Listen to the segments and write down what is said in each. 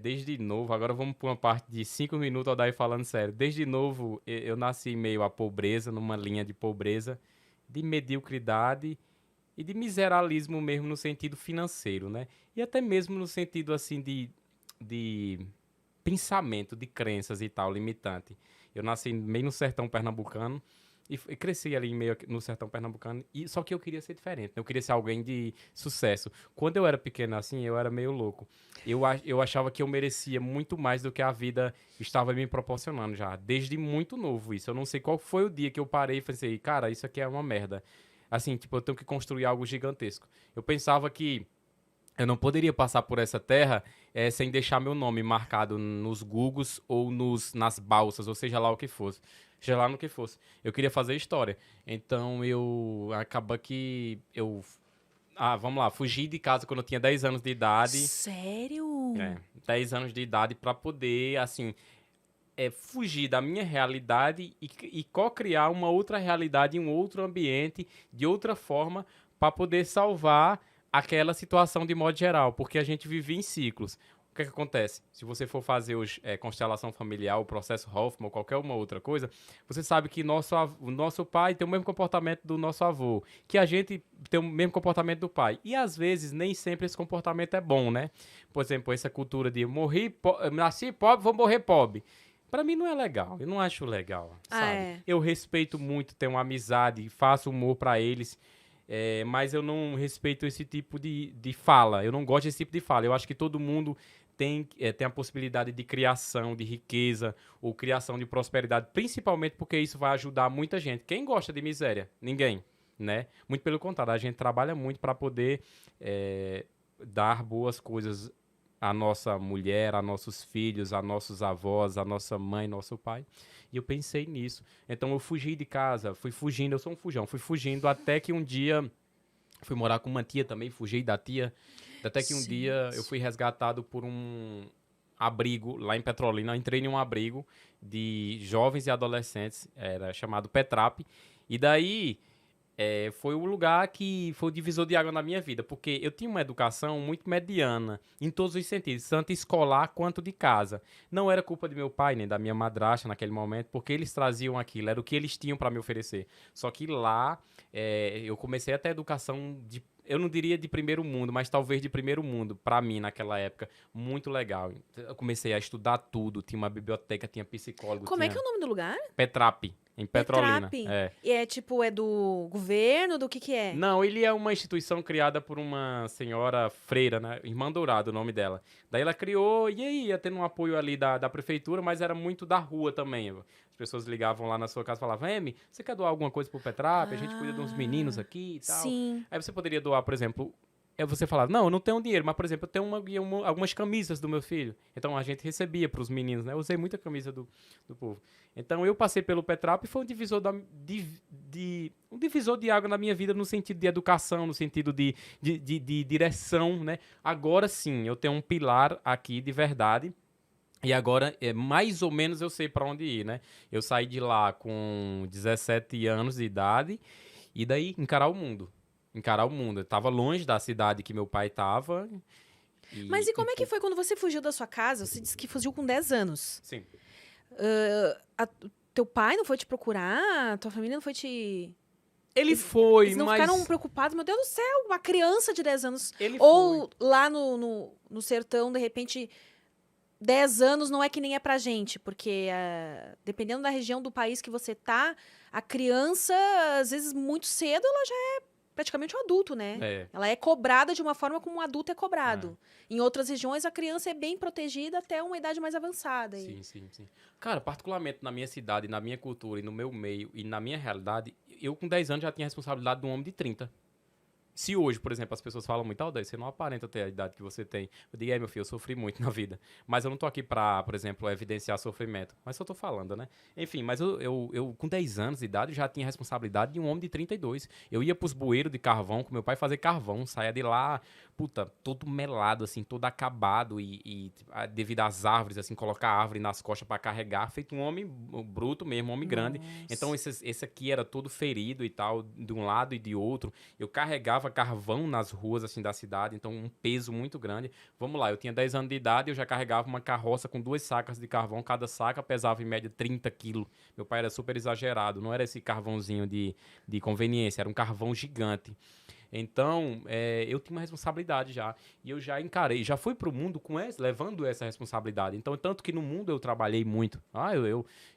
Desde novo, agora vamos para uma parte de 5 minutos, ao daí falando sério. Desde novo, eu nasci em meio à pobreza, numa linha de pobreza, de mediocridade e de miseralismo mesmo no sentido financeiro, né? E até mesmo no sentido, assim, de pensamento, de crenças e tal, limitante. Eu nasci meio no sertão pernambucano e cresci ali meio no sertão pernambucano, só que eu queria ser diferente, né? Eu queria ser alguém de sucesso. Quando eu era pequeno assim, eu era meio louco. Eu achava que eu merecia muito mais do que a vida estava me proporcionando já, desde muito novo isso. Eu não sei qual foi o dia que eu parei e pensei, cara, isso aqui é uma merda. Assim, tipo, eu tenho que construir algo gigantesco. Eu pensava que eu não poderia passar por essa terra sem deixar meu nome marcado nos Googles ou nas balsas, ou seja lá o que fosse. Seja lá no que fosse. Eu queria fazer história. Então eu acaba que eu. Ah, vamos lá, fugi de casa quando eu tinha 10 anos de idade. Sério? 10 anos de idade para poder, assim, fugir da minha realidade e co-criar uma outra realidade em um outro ambiente, de outra forma, para poder salvar aquela situação de modo geral, porque a gente vive em ciclos. O que é que acontece? Se você for fazer hoje constelação familiar, o processo Hoffman ou qualquer uma outra coisa, você sabe que o nosso pai tem o mesmo comportamento do nosso avô, que a gente tem o mesmo comportamento do pai. E às vezes nem sempre esse comportamento é bom, né? Por exemplo, essa cultura de nasci pobre, vou morrer pobre. Pra mim não é legal, eu não acho legal, Ah, sabe? é. Eu respeito muito, tenho uma amizade, faço humor pra eles, mas eu não respeito esse tipo de fala, eu não gosto desse tipo de fala. Eu acho que todo mundo tem a possibilidade de criação, de riqueza, ou criação de prosperidade, principalmente porque isso vai ajudar muita gente. Quem gosta de miséria? Ninguém, né? Muito pelo contrário, a gente trabalha muito para poder dar boas coisas a nossa mulher, a nossos filhos, a nossos avós, a nossa mãe, nosso pai. E eu pensei nisso. Então eu fugi de casa, fui fugindo, eu sou um fujão, fui fugindo até que um dia fui morar com uma tia também, fugi da tia, até que um dia eu Gente. fui resgatado por um abrigo lá em Petrolina. Eu entrei em um abrigo de jovens e adolescentes, era chamado Petrap. E daí foi o lugar que foi o divisor de água na minha vida, porque eu tinha uma educação muito mediana, em todos os sentidos, tanto escolar quanto de casa. Não era culpa de meu pai nem da minha madrasta naquele momento, porque eles traziam aquilo, era o que eles tinham para me oferecer. Só que lá eu comecei a ter educação de. Eu não diria de primeiro mundo, mas talvez de primeiro mundo, para mim naquela época, muito legal. Eu comecei a estudar tudo, tinha uma biblioteca, tinha psicólogo, Como é que é tinha o nome do lugar? Petrap, em Petrolina. Petrap. E é tipo, é do governo? Do que é? Não, ele é uma instituição criada por uma senhora freira, né? Irmã Dourado, o nome dela. Daí ela criou, e aí ia tendo um apoio ali da prefeitura, mas era muito da rua também. As pessoas ligavam lá na sua casa e falavam, Emi, você quer doar alguma coisa pro Petrap? A gente cuida de uns meninos Ah, aqui e tal. sim. Aí você poderia doar, por exemplo, você falar, não, eu não tenho dinheiro, mas, por exemplo, eu tenho algumas camisas do meu filho. Então a gente recebia pros meninos, né? Eu usei muita camisa do povo. Então eu passei pelo Petrap e foi um divisor um divisor de água na minha vida no sentido de educação, no sentido de direção, né? Agora sim, eu tenho um pilar aqui de verdade. E agora, mais ou menos eu sei para onde ir, né? Eu saí de lá com 17 anos de idade e daí encarar o mundo. Encarar o mundo. Eu tava longe da cidade que meu pai tava Mas e e como é que foi quando você fugiu da sua casa? Você disse que fugiu com 10 anos. sim, Teu pai não foi te procurar? Tua família não foi te. ele Eles, foi, eles não ficaram mas preocupados? Meu Deus do céu, uma criança de 10 anos. ele foi. Ou lá no sertão, de repente, 10 anos não é que nem é pra gente, porque dependendo da região do país que você tá, a criança, às vezes, muito cedo, ela já é praticamente um adulto, né? É, Ela é cobrada de uma forma como um adulto é é. cobrado. Em outras regiões, a criança é bem protegida até uma idade mais avançada. Sim, sim, sim. Cara, particularmente na minha cidade, na minha cultura e no meu meio e na minha realidade, eu com 10 anos já tinha a responsabilidade de um homem de 30. Se hoje, por exemplo, as pessoas falam muito, Aldair, você não aparenta ter a idade que você tem. Eu digo, meu filho, eu sofri muito na vida. Mas eu não tô aqui pra, por exemplo, evidenciar sofrimento. Mas só tô falando, né? Enfim, mas eu com 10 anos de idade, já tinha a responsabilidade de um homem de 32. Eu ia pros bueiros de carvão com meu pai fazer carvão, saía de lá puta, todo melado, assim, todo acabado devido às árvores, assim, colocar a árvore nas costas pra carregar, feito um homem bruto mesmo, um homem grande. Então, Nossa. esse aqui era todo ferido e tal, de um lado e de outro. Eu carregava carvão nas ruas, assim, da cidade, então um peso muito grande. Vamos lá, eu tinha 10 anos de idade, eu já carregava uma carroça com 2 sacas de carvão, cada saca pesava em média 30 quilos. Meu pai era super exagerado, não era esse carvãozinho de conveniência, era um carvão gigante. Então, eu tinha uma responsabilidade já. E eu já encarei, já fui pro mundo levando essa responsabilidade. Então, tanto que no mundo eu trabalhei muito.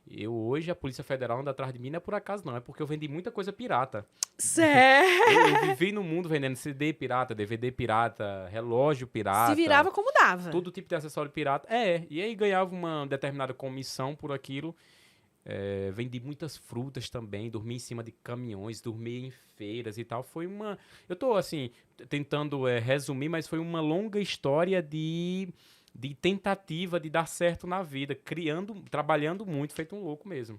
Eu hoje a Polícia Federal anda atrás de mim, não é por acaso não, é porque eu vendi muita coisa pirata. Sério? Eu vivi no mundo vendendo CD pirata, DVD pirata, relógio Se pirata, virava como dava. todo tipo de acessório pirata. E aí ganhava uma determinada comissão por aquilo. Vendi muitas frutas também, dormi em cima de caminhões, dormi em feiras e tal. Foi uma. Eu tô, assim, tentando resumir, mas foi uma longa história de tentativa de dar certo na vida, trabalhando muito, feito um louco mesmo.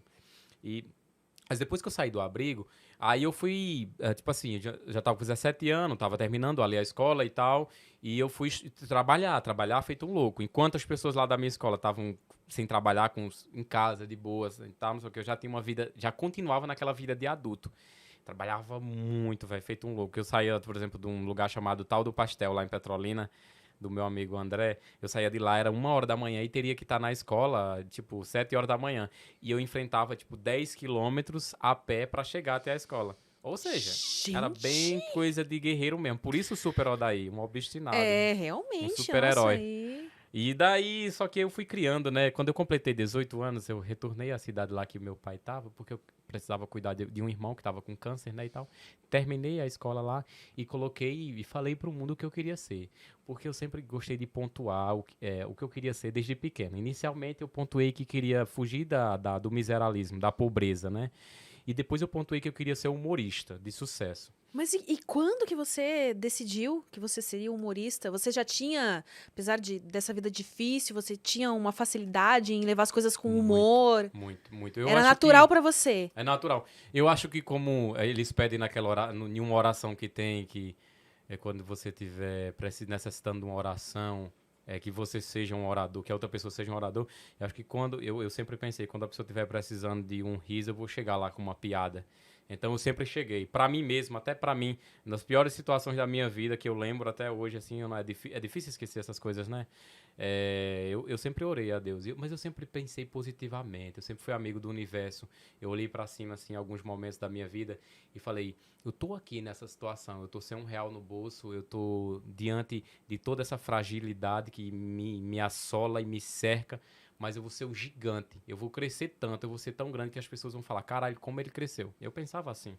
Mas depois que eu saí do abrigo, aí eu fui, tipo assim, eu já tava com 17 anos, tava terminando ali a escola e tal, e eu fui trabalhar feito um louco. Enquanto as pessoas lá da minha escola estavam sem trabalhar, em casa, de boas e tal, não sei o que, eu já tinha uma vida, já continuava naquela vida de adulto. Trabalhava muito, velho, feito um louco. Eu saía, por exemplo, de um lugar chamado Tal do Pastel, lá em Petrolina, do meu amigo André, eu saía de lá, era 1 hora da manhã e teria que estar na escola, tipo, 7 horas da manhã. E eu enfrentava, tipo, 10 quilômetros a pé pra chegar até a escola. Ou seja, era bem Gente! coisa de guerreiro mesmo. Por isso o Super Odaí, um obstinado, É, um realmente, nossa, super-herói. aí. E daí, só que eu fui criando, né? Quando eu completei 18 anos, eu retornei à cidade lá que meu pai tava, porque eu precisava cuidar de um irmão que tava com câncer, né, e tal. Terminei a escola lá e coloquei e falei pro mundo o que eu queria ser. Porque eu sempre gostei de pontuar o que eu queria ser desde pequeno. Inicialmente eu pontuei que queria fugir do miseralismo, da pobreza, né? E depois eu pontuei que eu queria ser humorista de sucesso. Mas e quando que você decidiu que você seria humorista? Você já tinha, apesar dessa vida difícil, você tinha uma facilidade em levar as coisas com Muito, humor? muito, muito. Eu Era acho natural que pra você? é natural. Eu acho que como eles pedem em uma oração que tem, que é quando você estiver necessitando de uma oração, que você seja um orador, que a outra pessoa seja um orador. Eu acho que eu sempre pensei, quando a pessoa estiver precisando de um riso, eu vou chegar lá com uma piada. Então eu sempre cheguei, pra mim mesmo, até pra mim, nas piores situações da minha vida que eu lembro até hoje, assim, é difícil esquecer essas coisas, né? Eu sempre orei a Deus, mas eu sempre pensei positivamente, eu sempre fui amigo do universo. Eu olhei pra cima, assim, em alguns momentos da minha vida e falei, eu tô aqui nessa situação, eu tô sem R$ 1 no bolso, eu tô diante de toda essa fragilidade que me assola e me cerca, mas eu vou ser um gigante, eu vou crescer tanto, eu vou ser tão grande que as pessoas vão falar, caralho, como ele cresceu. Eu pensava assim.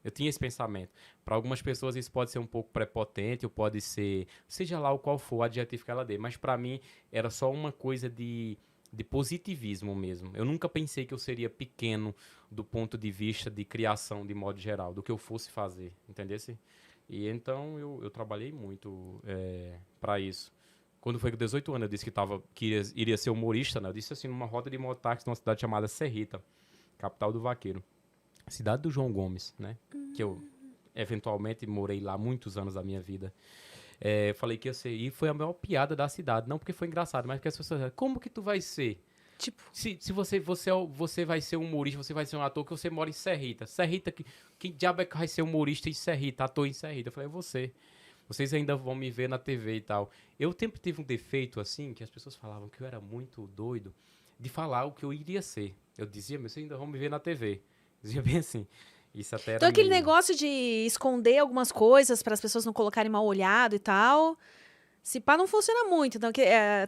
Eu tinha esse pensamento. Para algumas pessoas isso pode ser um pouco prepotente, ou pode ser, seja lá o qual for o adjetivo que ela dê, mas para mim era só uma coisa de positivismo mesmo. Eu nunca pensei que eu seria pequeno do ponto de vista de criação de modo geral, do que eu fosse fazer, entendesse? E então eu trabalhei muito para isso. Quando foi com 18 anos eu disse que iria ser humorista, né? Eu disse assim numa roda de mototáxi numa cidade chamada Serrita, capital do Vaqueiro. Cidade do João Gomes, né? Que eu eventualmente morei lá muitos anos da minha vida. Falei que ia ser. E foi a maior piada da cidade. Não porque foi engraçado, mas porque as pessoas disseram, como que tu vai ser? Tipo, Se você vai ser humorista, você vai ser um ator que você mora em Serrita. Serrita, quem diabo é que vai ser humorista em Serrita, ator em Serrita? Eu falei, você. Vocês ainda vão me ver na TV e tal. Eu sempre tive um defeito, assim, que as pessoas falavam que eu era muito doido, de falar o que eu iria ser. Eu dizia, mas vocês ainda vão me ver na TV. Dizia bem assim. Isso até então era aquele meio... negócio de esconder algumas coisas para as pessoas não colocarem mal olhado e tal, se pá não funciona muito. Então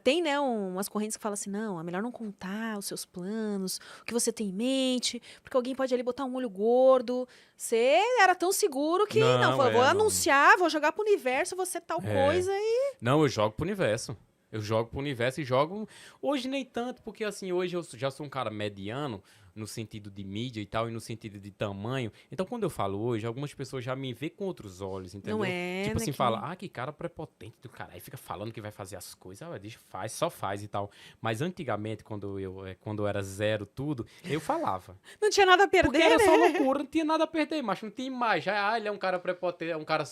tem, né, umas correntes que falam assim, não, é melhor não contar os seus planos, o que você tem em mente, porque alguém pode ali botar um olho gordo. Você era tão seguro que, não, Não, vou não. anunciar, vou jogar pro universo, você tal coisa e... Não, eu jogo pro universo. Eu jogo pro universo e jogo... Hoje nem tanto, porque assim, hoje eu já sou um cara mediano, no sentido de mídia e tal, e no sentido de tamanho. Então, quando eu falo hoje, algumas pessoas já me veem com outros olhos, entendeu? Não é, Tipo assim, né, fala, que cara prepotente do cara. Aí fica falando que vai fazer as coisas, deixa, faz, só faz e tal. Mas antigamente, quando eu era zero tudo, eu falava. Não tinha nada a Porque perder, era né? só loucura, não tinha nada a perder, mas não tinha imagem. Ele é um cara prepotente, é um cara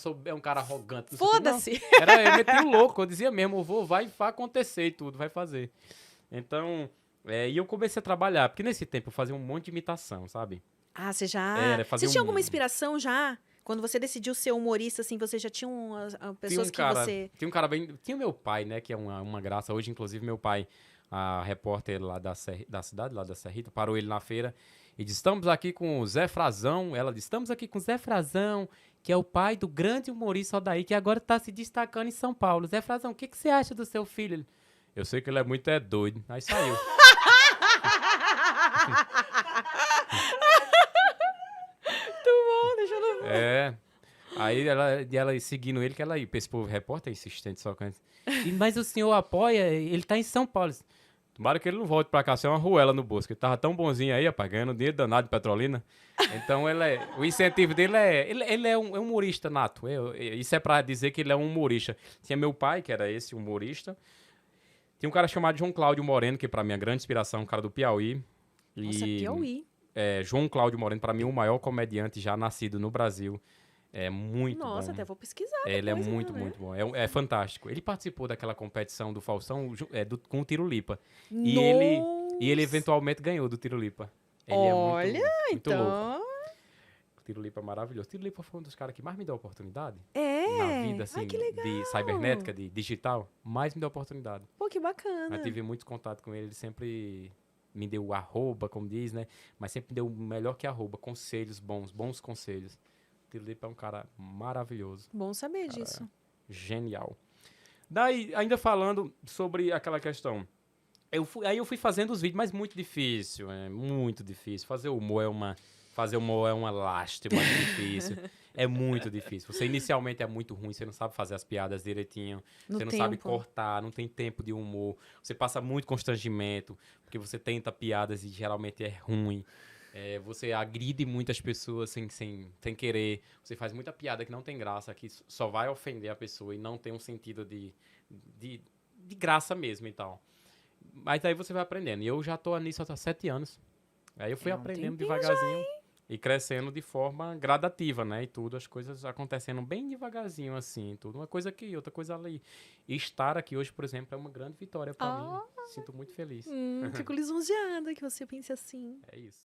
arrogante. Não sei o quê. Não, Foda-se. eu metia o louco, eu dizia mesmo, vai acontecer e tudo, vai fazer. Então, e eu comecei a trabalhar, porque nesse tempo eu fazia um monte de imitação, sabe? Ah, você já... Fazia Você tinha alguma inspiração já? Quando você decidiu ser humorista, assim, você já tinha pessoas que você... Tinha o meu pai, né, que é uma graça. Hoje, inclusive, meu pai, a repórter lá da cidade, lá da Serrita, parou ele na feira e disse, estamos aqui com o Zé Frazão. Ela disse, estamos aqui com o Zé Frazão, que é o pai do grande humorista Odair, que agora está se destacando em São Paulo. Zé Frazão, o que você acha do seu filho? Ele, eu sei que ele é muito doido. Aí saiu. Deixa eu... Aí ela seguindo ele, que ela ia. Esse povo repórter é insistente, só que... Mas o senhor apoia, ele tá em São Paulo. Tomara que ele não volte pra cá, sem uma ruela no bolso, que ele tava tão bonzinho aí, rapaz, ganhando dinheiro danado de Petrolina. Então o incentivo dele ele é um humorista nato. Isso é pra dizer que ele é um humorista. Tinha meu pai, que era esse humorista. Tinha um cara chamado João Cláudio Moreno, que pra mim é grande inspiração, um cara do Piauí. Nossa, Piauí. João Cláudio Moreno, pra mim, o maior comediante já nascido no Brasil. É muito bom. Nossa, até vou pesquisar Ele é depois, muito, né? muito bom. É fantástico. Ele participou daquela competição do Faustão com o Tiro Lipa. E ele eventualmente ganhou do Tiro Lipa. Ele Olha, é muito louco. então... O Tiro Lipa é maravilhoso. O Tiro Lipa foi um dos caras que mais me deu oportunidade. É? Na vida, assim, Ai, que legal. de cibernética, de digital. Mais me deu oportunidade. Pô, que bacana. Eu tive muito contato com ele. Ele sempre me deu arroba, como diz, né? Mas sempre me deu melhor que arroba. Conselhos bons conselhos. O Tiro Lipa é um cara maravilhoso. Bom saber disso. Genial. Daí, ainda falando sobre aquela questão. Eu fui fazendo os vídeos, mas muito difícil. É muito difícil. Fazer humor é uma lástima, é difícil. É muito difícil. Você inicialmente é muito ruim, você não sabe fazer as piadas direitinho. Você não sabe cortar, não tem tempo de humor. Você passa muito constrangimento, porque você tenta piadas e geralmente é ruim. Você agride muitas pessoas sem querer. Você faz muita piada que não tem graça, que só vai ofender a pessoa e não tem um sentido de graça mesmo e tal. Mas aí você vai aprendendo. E eu já tô nisso há 7 anos. Aí eu fui aprendendo devagarzinho e crescendo de forma gradativa, né? E tudo, as coisas acontecendo bem devagarzinho, assim, tudo. Uma coisa aqui, outra coisa ali. E estar aqui hoje, por exemplo, é uma grande vitória pra mim. Sinto muito feliz. Fico lisonjeada que você pense assim. É isso.